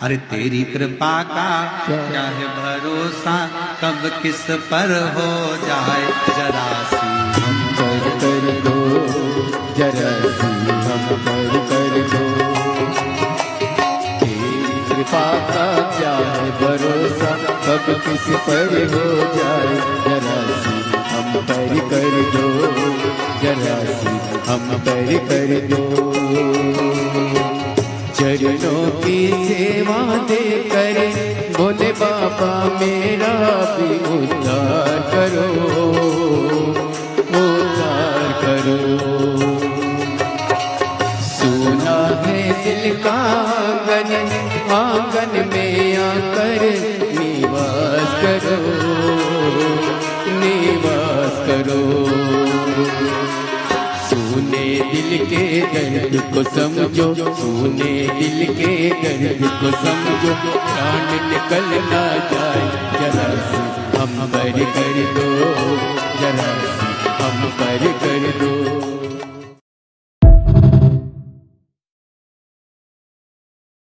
अरे तेरी कृपा का क्या है भरोसा, कब किस पर हो जाए जरा सी हम पर कर दो, जरा सी हम पर कर दो। तेरी कृपा का क्या है भरोसा, कब किस पर हो जाए जरा सी हम पर कर दो, जरा सी हम पर कर दो। चरणों की सेवा दे कर बोले बाबा मेरा भी उद्धार करो, उद्धार करो। सुना है दिल का आंगन, आंगन में आकर निवास करो, निवास करो। सुने दिल के दर्द को समझो, सुने दिल के दर्द को समझो, प्राण निकल ना जाए